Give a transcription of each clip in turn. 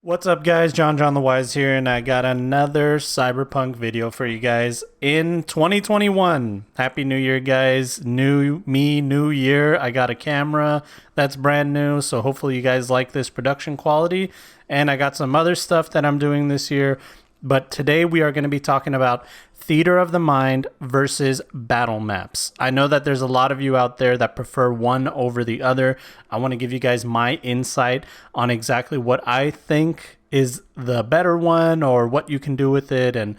What's up, guys? JonJonTheWise here, and I got another Cyberpunk video for you guys in 2021. Happy New Year, guys. New me, new year. I got a camera that's brand new, so hopefully you guys like this production quality. And I got some other stuff that I'm doing this year. But today we are going to be talking about theater of the mind versus Battlemaps. I know that there's a lot of you out there that prefer one over the other. I want to give you guys my insight on exactly what I think is the better one or what you can do with it and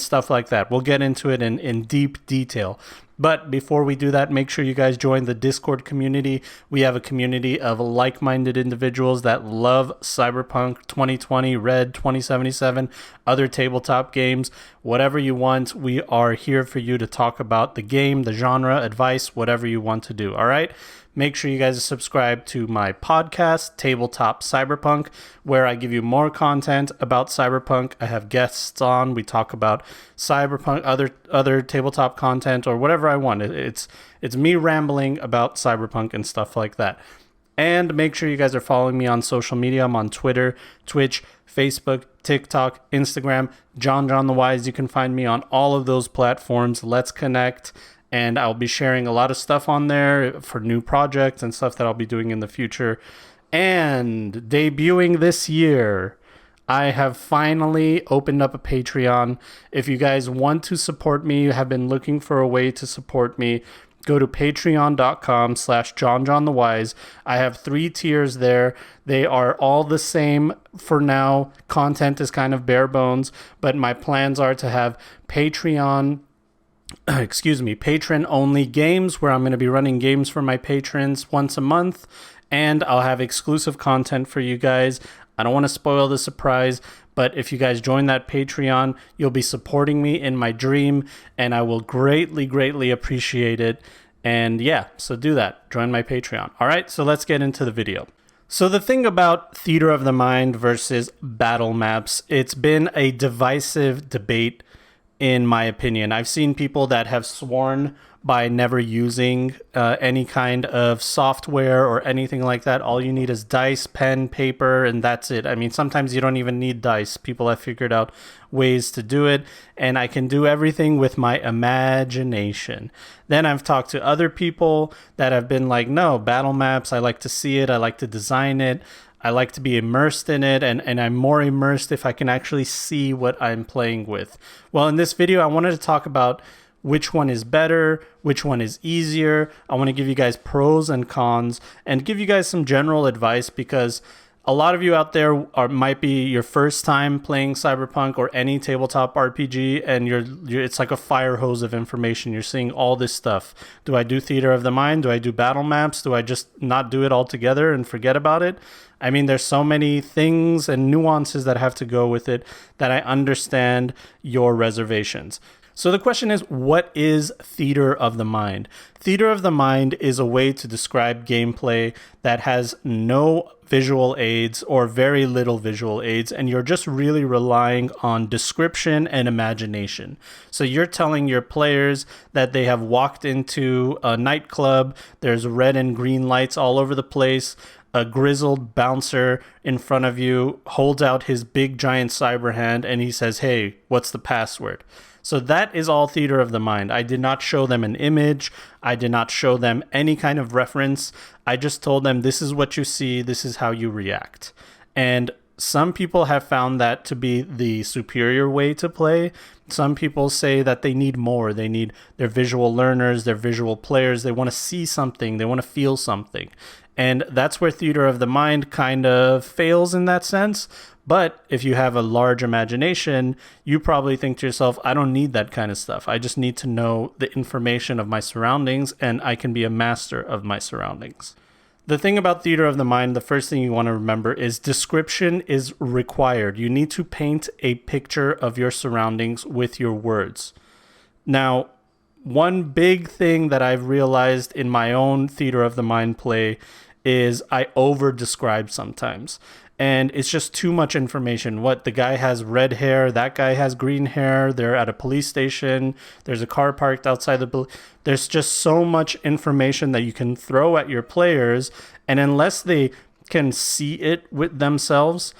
stuff like that. We'll get into it in deep detail. But before we do that, make sure you guys join the Discord community. We have a community of like-minded individuals that love Cyberpunk 2020, Red 2077, other tabletop games, whatever you want. We are here for you to talk about the game, the genre, advice, whatever you want to do. All right? Make sure you guys subscribe to my podcast, Tabletop Cyberpunk, where I give you more content about Cyberpunk. I have guests on. We talk about Cyberpunk, other tabletop content, or whatever I want. It's me rambling about Cyberpunk and stuff like that. And make sure you guys are following me on social media. I'm on Twitter, Twitch, Facebook, TikTok, Instagram, JonJonTheWise. You can find me on all of those platforms. Let's connect. And I'll be sharing a lot of stuff on there for new projects and stuff that I'll be doing in the future. And debuting this year, I have finally opened up a Patreon. If you guys want to support me, you have been looking for a way to support me, go to patreon.com/JonJonTheWise. I have 3 tiers there. They are all the same for now. Content is kind of bare bones, but my plans are to have patron only games where I'm going to be running games for my patrons once a month, and I'll have exclusive content for you guys. I don't want to spoil the surprise, but if you guys join that Patreon, you'll be supporting me in my dream, and I will greatly appreciate it. And yeah, so do that. Join my Patreon. All right, so let's get into the video. So the thing about theater of the mind versus Battlemaps, it's been a divisive debate. In my opinion, I've seen people that have sworn by never using any kind of software or anything like that. All you need is dice, pen, paper, and that's it. I mean, sometimes you don't even need dice. People have figured out ways to do it, and I can do everything with my imagination. Then I've talked to other people that have been like, no, Battlemaps, I like to see it, I like to design it, I like to be immersed in it, and I'm more immersed if I can actually see what I'm playing with. Well, in this video, I wanted to talk about which one is better, which one is easier. I want to give you guys pros and cons and give you guys some general advice, because a lot of you out there might be your first time playing Cyberpunk or any tabletop RPG, and it's like a fire hose of information. You're seeing all this stuff. Do I do theater of the mind? Do I do Battlemaps? Do I just not do it altogether and forget about it? I mean, there's so many things and nuances that have to go with it that I understand your reservations. So the question is, what is theater of the mind? Theater of the mind is a way to describe gameplay that has no visual aids or very little visual aids, and you're just really relying on description and imagination. So you're telling your players that they have walked into a nightclub, there's red and green lights all over the place, a grizzled bouncer in front of you holds out his big giant cyber hand and he says, hey, what's the password? So that is all theater of the mind. I did not show them an image. I did not show them any kind of reference. I just told them, this is what you see. This is how you react. And some people have found that to be the superior way to play. Some people say that they need more. They're visual learners, they're visual players. They want to see something. They want to feel something. And that's where theater of the mind kind of fails in that sense. But if you have a large imagination, you probably think to yourself, I don't need that kind of stuff. I just need to know the information of my surroundings, and I can be a master of my surroundings. The thing about theater of the mind, the first thing you want to remember is description is required. You need to paint a picture of your surroundings with your words. Now, one big thing that I've realized in my own theater of the mind play is I over-describe sometimes. And it's just too much information. What, the guy has red hair, that guy has green hair, they're at a police station, there's a car parked outside there's just so much information that you can throw at your players, and unless they can see it with themselves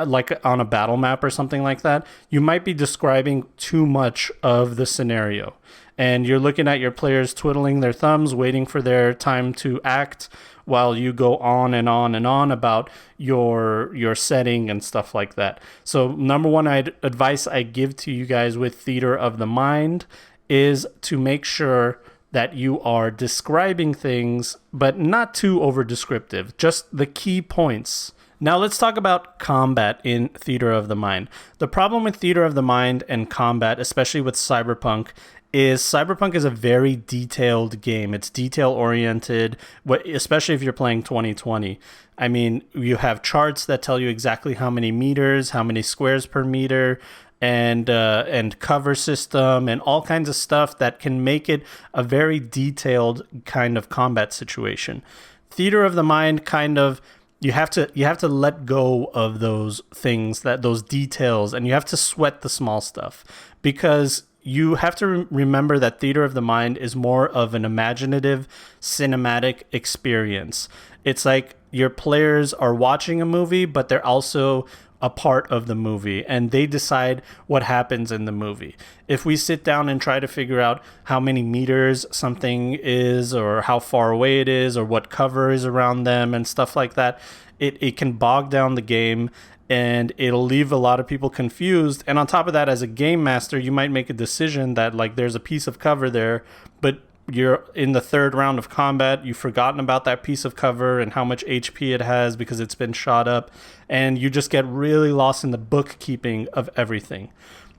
like on a battle map or something like that, you might be describing too much of the scenario. And you're looking at your players twiddling their thumbs, waiting for their time to act, while you go on and on and on about your setting and stuff like that. So number one advice I give to you guys with theater of the mind is to make sure that you are describing things, but not too over descriptive, just the key points. Now let's talk about combat in Theater of the Mind. The problem with Theater of the Mind and combat, especially with Cyberpunk is a very detailed game. It's detail oriented, especially if you're playing 2020. I mean, you have charts that tell you exactly how many meters, how many squares per meter, and cover system and all kinds of stuff that can make it a very detailed kind of combat situation. Theater of the Mind kind of you have to let go of those things, those details, and you have to sweat the small stuff, because you have to remember that Theater of the Mind is more of an imaginative, cinematic experience. It's like your players are watching a movie, but they're also a part of the movie, and they decide what happens in the movie. If we sit down and try to figure out how many meters something is, or how far away it is, or what cover is around them and stuff like that, it can bog down the game, and it'll leave a lot of people confused. And on top of that, as a game master, you might make a decision that like there's a piece of cover there, but you're in the third round of combat, you've forgotten about that piece of cover and how much HP it has because it's been shot up, and you just get really lost in the bookkeeping of everything.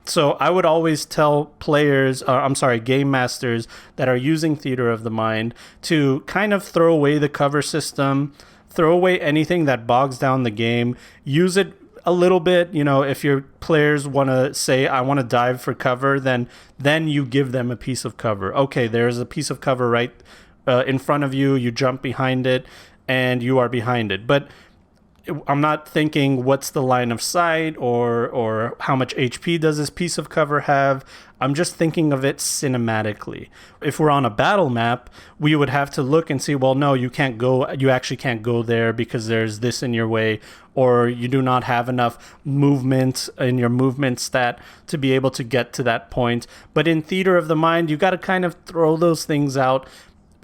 So I would always tell game masters that are using Theater of the Mind to kind of throw away the cover system, throw away anything that bogs down the game, use it a little bit. If your players want to say, I want to dive for cover, then you give them a piece of cover. Okay, there's a piece of cover right in front of you. You jump behind it, and you are behind it. But I'm not thinking what's the line of sight or how much HP does this piece of cover have. I'm just thinking of it cinematically. If we're on a battle map, we would have to look and see, well, no, you actually can't go there because there's this in your way, or you do not have enough movement in your movement stat to be able to get to that point. But in Theater of the Mind, you got to kind of throw those things out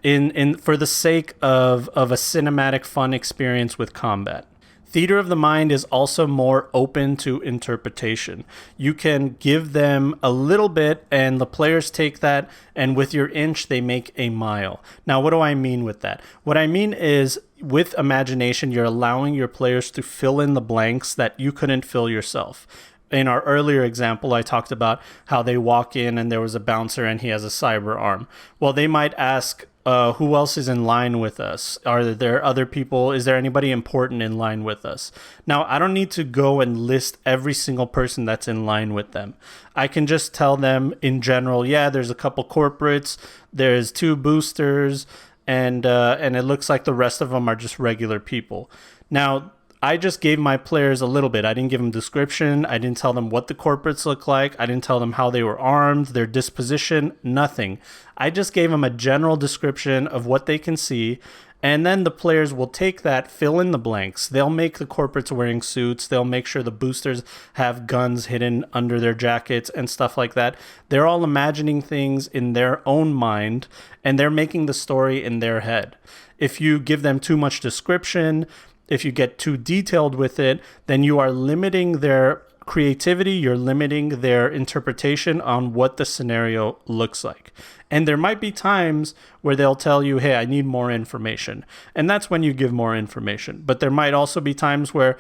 in for the sake of a cinematic fun experience with combat. Theater of the Mind is also more open to interpretation. You can give them a little bit, and the players take that, and with your inch, they make a mile. Now, what do I mean with that? What I mean is, with imagination, you're allowing your players to fill in the blanks that you couldn't fill yourself. In our earlier example, I talked about how they walk in and there was a bouncer and he has a cyber arm. Well, they might ask, who else is in line with us? Are there other people? Is there anybody important in line with us? Now, I don't need to go and list every single person that's in line with them. I can just tell them in general, yeah, there's a couple corporates, there's 2 boosters, and it looks like the rest of them are just regular people. Now, I just gave my players a little bit. I didn't give them description. I didn't tell them what the corporates look like. I didn't tell them how they were armed, their disposition, nothing. I just gave them a general description of what they can see, and then the players will take that, fill in the blanks. They'll make the corporates wearing suits. They'll make sure the boosters have guns hidden under their jackets and stuff like that. They're all imagining things in their own mind, and they're making the story in their head. If you give them too much description, if you get too detailed with it, then you are limiting their creativity, you're limiting their interpretation on what the scenario looks like. And there might be times where they'll tell you, hey, I need more information. And that's when you give more information. But there might also be times where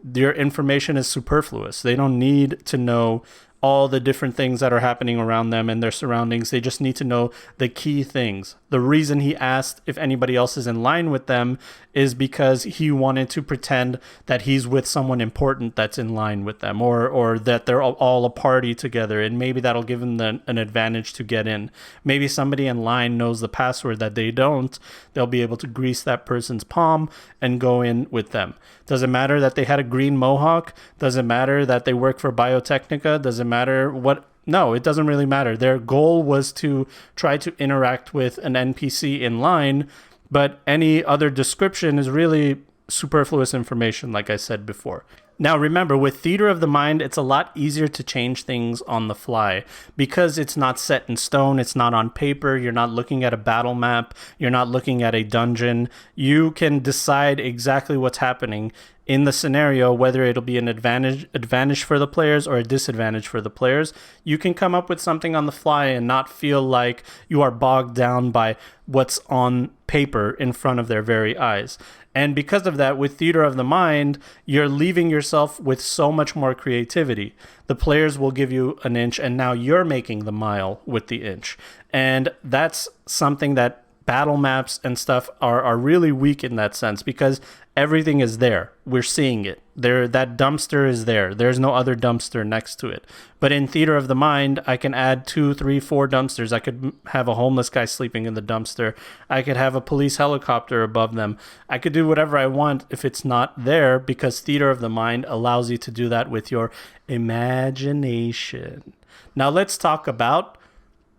their information is superfluous. They don't need to know all the different things that are happening around them and their surroundings. They just need to know the key things. The reason he asked if anybody else is in line with them is because he wanted to pretend that he's with someone important that's in line with them, or that they're all a party together, and maybe that'll give him an advantage to get in. Maybe somebody in line knows the password that they don't. They'll be able to grease that person's palm and go in with them. Doesn't matter that they had a green mohawk. Doesn't matter that they work for Biotechnica. Doesn't matter what. No, it doesn't really matter. Their goal was to try to interact with an NPC in line, but any other description is really superfluous information, like I said before. Now, remember, with theater of the mind, it's a lot easier to change things on the fly because it's not set in stone. It's not on paper. You're not looking at a battle map. You're not looking at a dungeon. You can decide exactly what's happening in the scenario, whether it'll be an advantage for the players or a disadvantage for the players. You can come up with something on the fly and not feel like you are bogged down by what's on paper in front of their very eyes. And because of that, with theater of the mind, you're leaving yourself with so much more creativity. The players will give you an inch, and now you're making the mile with the inch. And that's something that battle maps and stuff are really weak in that sense, because everything is there. We're seeing it. That dumpster is there. There's no other dumpster next to it. But in theater of the mind, I can add 2, 3, 4 dumpsters. I could have a homeless guy sleeping in the dumpster. I could have a police helicopter above them. I could do whatever I want if it's not there, because theater of the mind allows you to do that with your imagination. Now let's talk about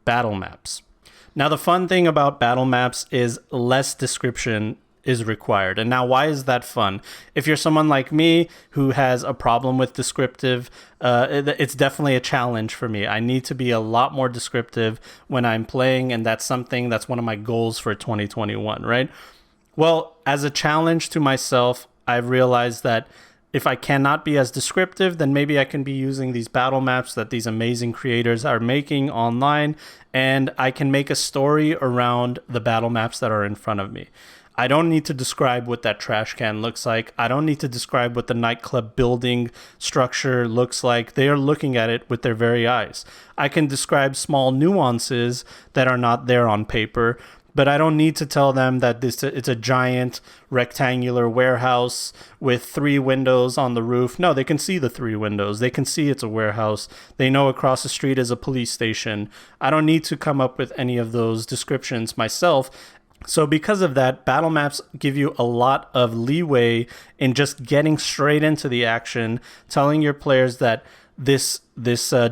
battle maps. Now, the fun thing about battle maps is less description is required. And now, why is that fun? If you're someone like me who has a problem with descriptive, it's definitely a challenge for me. I need to be a lot more descriptive when I'm playing, and that's one of my goals for 2021, right? Well, as a challenge to myself, I've realized that if I cannot be as descriptive, then maybe I can be using these battle maps that these amazing creators are making online, and I can make a story around the battle maps that are in front of me. I don't need to describe what that trash can looks like. I don't need to describe what the nightclub building structure looks like. They are looking at it with their very eyes. I can describe small nuances that are not there on paper, but I don't need to tell them that it's a giant rectangular warehouse with 3 windows on the roof. No, they can see the 3 windows. They can see it's a warehouse. They know across the street is a police station. I don't need to come up with any of those descriptions myself. So because of that, battle maps give you a lot of leeway in just getting straight into the action, telling your players that this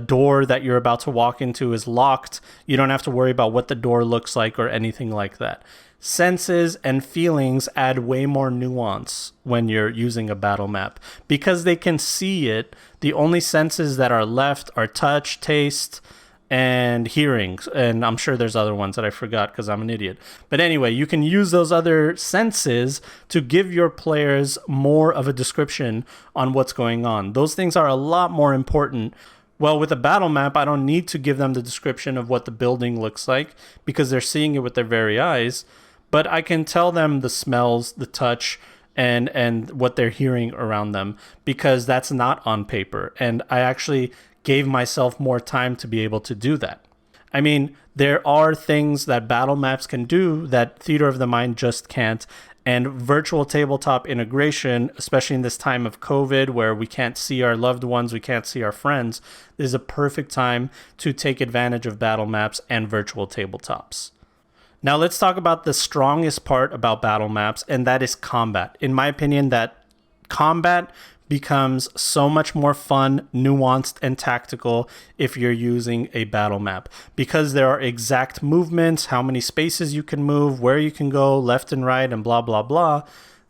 door that you're about to walk into is locked. You don't have to worry about what the door looks like or anything like that. Senses and feelings add way more nuance when you're using a battle map. Because they can see it, the only senses that are left are touch, taste, and hearings, and I'm sure there's other ones that I forgot because I'm an idiot. But anyway, you can use those other senses to give your players more of a description on what's going on. Those things are a lot more important. Well, with a battle map, I don't need to give them the description of what the building looks like because they're seeing it with their very eyes, but I can tell them the smells, the touch, and what they're hearing around them, because that's not on paper. And I actually gave myself more time to be able to do that. I mean, there are things that battle maps can do that theater of the mind just can't. And virtual tabletop integration, especially in this time of COVID where we can't see our loved ones, we can't see our friends, is a perfect time to take advantage of battle maps and virtual tabletops. Now let's talk about the strongest part about battle maps, and that is combat. In my opinion, that combat becomes so much more fun, nuanced, and tactical if you're using a battle map, because there are exact movements, how many spaces you can move, where you can go left and right, and blah, blah, blah.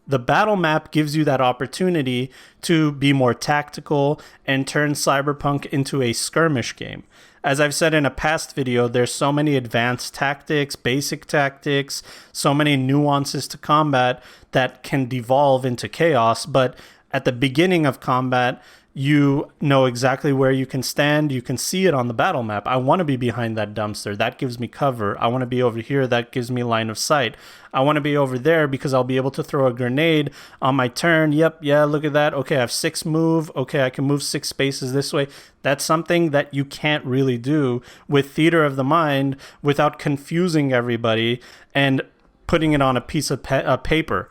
The battle map gives you that opportunity to be more tactical and turn Cyberpunk into a skirmish game. As I've said in a past video, there's so many advanced tactics, basic tactics, so many nuances to combat that can devolve into chaos, but at the beginning of combat, you know exactly where you can stand. You can see it on the battle map. I want to be behind that dumpster. That gives me cover. I want to be over here. That gives me line of sight. I want to be over there because I'll be able to throw a grenade on my turn. Yep, yeah, look at that. Okay, I have 6 move. Okay, I can move 6 spaces this way. That's something that you can't really do with theater of the mind without confusing everybody and putting it on a piece of paper.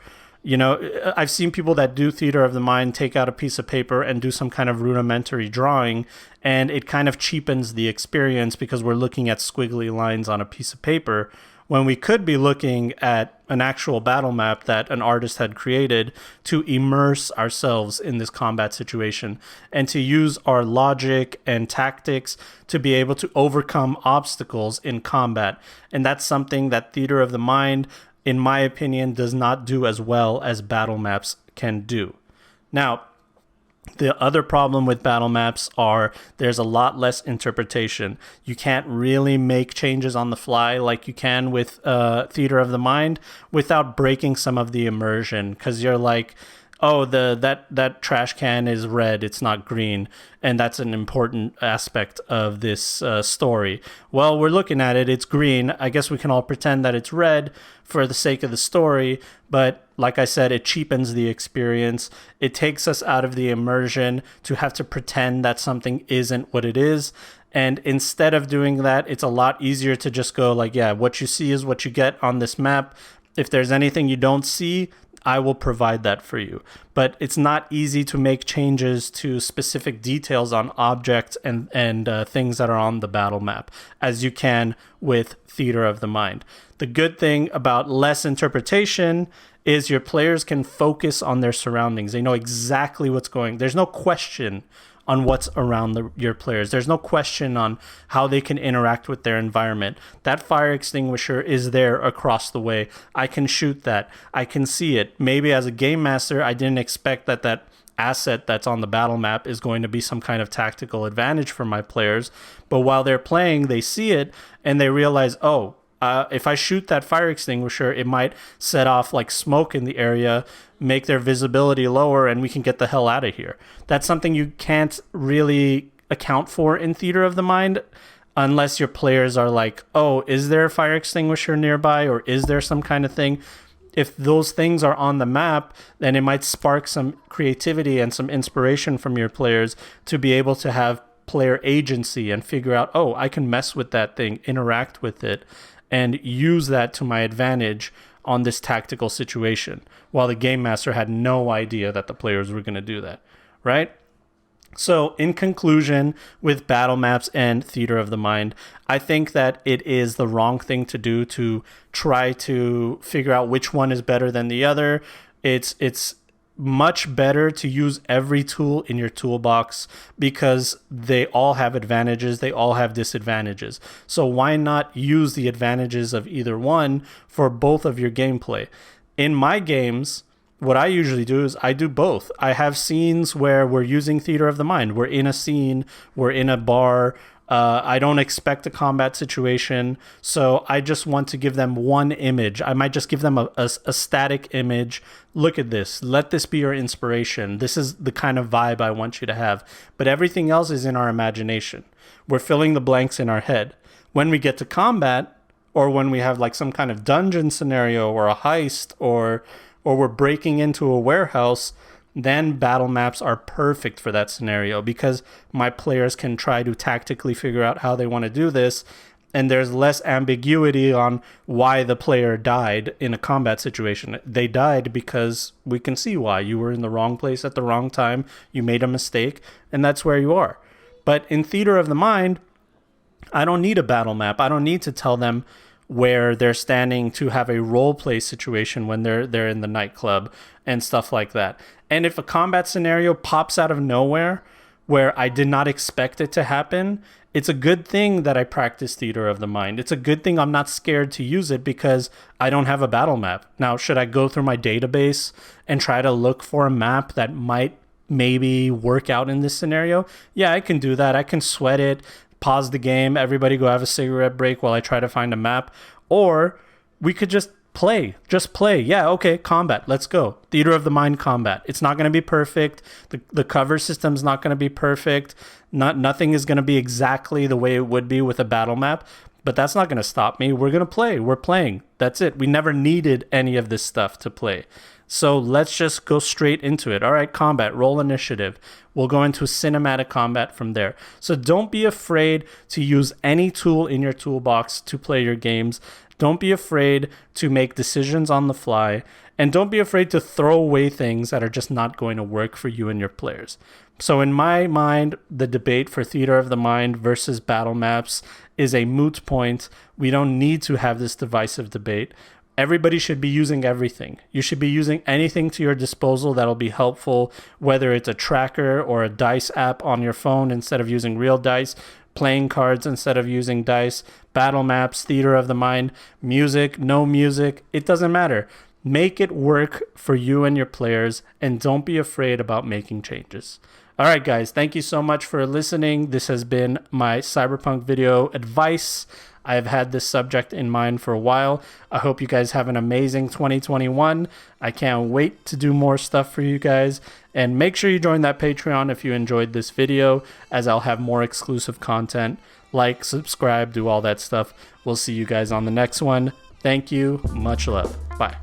You know, I've seen people that do theater of the mind take out a piece of paper and do some kind of rudimentary drawing, and it kind of cheapens the experience because we're looking at squiggly lines on a piece of paper when we could be looking at an actual battle map that an artist had created to immerse ourselves in this combat situation and to use our logic and tactics to be able to overcome obstacles in combat. And that's something that theater of the mind, in my opinion, does not do as well as battle maps can do. Now, The other problem with battle maps are there's a lot less interpretation. You can't really make changes on the fly like you can with Theater of the Mind without breaking some of the immersion, because you're like, oh, that trash can is red, it's not green, and that's an important aspect of this story. Well, we're looking at it, it's green. I guess we can all pretend that it's red for the sake of the story, but like I said, it cheapens the experience. It takes us out of the immersion to have to pretend that something isn't what it is. And instead of doing that, it's a lot easier to just go like, yeah, what you see is what you get on this map. If there's anything you don't see, I will provide that for you. But it's not easy to make changes to specific details on objects and things that are on the battle map as you can with Theater of the Mind. The good thing about less interpretation is your players can focus on their surroundings. They know exactly what's going. There's no question on what's around your players. There's no question on how they can interact with their environment. That fire extinguisher is there across the way. I can shoot that. I can see it. Maybe as a game master, I didn't expect that asset that's on the battle map is going to be some kind of tactical advantage for my players. But while they're playing, they see it and they realize, oh, if I shoot that fire extinguisher, it might set off like smoke in the area, make their visibility lower, and we can get the hell out of here. That's something you can't really account for in Theater of the Mind unless your players are like, oh, is there a fire extinguisher nearby, or is there some kind of thing? If those things are on the map, then it might spark some creativity and some inspiration from your players to be able to have player agency and figure out, oh, I can mess with that thing, interact with it, and use that to my advantage on this tactical situation, while the game master had no idea that the players were going to do that, right? So in conclusion, with battle maps and Theater of the Mind, I think that it is the wrong thing to do to try to figure out which one is better than the other. It's much better to use every tool in your toolbox because they all have advantages, they all have disadvantages. So why not use the advantages of either one for both of your gameplay? In my games, what I usually do is I do both. I have scenes where we're using Theater of the Mind. We're in a scene, we're in a bar, I don't expect a combat situation, so I just want to give them one image. I might just give them a static image. Look at this. Let this be your inspiration. This is the kind of vibe I want you to have. But everything else is in our imagination. We're filling the blanks in our head. When we get to combat, or when we have like some kind of dungeon scenario or a heist, or we're breaking into a warehouse, then battle maps are perfect for that scenario because my players can try to tactically figure out how they want to do this, and there's less ambiguity on why the player died in a combat situation. They died because we can see why. You were in the wrong place at the wrong time, you made a mistake, and that's where you are. But in Theater of the Mind, I don't need a battle map. I don't need to tell them where they're standing to have a role play situation when they're in the nightclub and stuff like that. And if a combat scenario pops out of nowhere where I did not expect it to happen, it's a good thing that I practice Theater of the Mind. It's a good thing I'm not scared to use it because I don't have a battle map. Now, should I go through my database and try to look for a map that might maybe work out in this scenario? Yeah, I can do that. I can sweat it, pause the game, everybody go have a cigarette break while I try to find a map. Or we could just play. Yeah, okay, combat. Let's go. Theater of the Mind combat. It's not going to be perfect. The cover system's not going to be perfect. Nothing is going to be exactly the way it would be with a battle map. But that's not going to stop me. We're going to play. We're playing. That's it. We never needed any of this stuff to play. So let's just go straight into it. All right, combat, roll initiative. We'll go into cinematic combat from there. So don't be afraid to use any tool in your toolbox to play your games. Don't be afraid to make decisions on the fly. And don't be afraid to throw away things that are just not going to work for you and your players. So in my mind, the debate for Theater of the Mind versus battle maps is a moot point. We don't need to have this divisive debate. Everybody should be using everything. You should be using anything to your disposal that'll be helpful, whether it's a tracker or a dice app on your phone instead of using real dice, playing cards instead of using dice, battle maps, Theater of the Mind, music, no music, it doesn't matter. Make it work for you and your players, and don't be afraid about making changes. All right, guys, thank you so much for listening. This has been my Cyberpunk video advice. I've had this subject in mind for a while. I hope you guys have an amazing 2021. I can't wait to do more stuff for you guys. And make sure you join that Patreon if you enjoyed this video, as I'll have more exclusive content. Like, subscribe, do all that stuff. We'll see you guys on the next one. Thank you. Much love. Bye.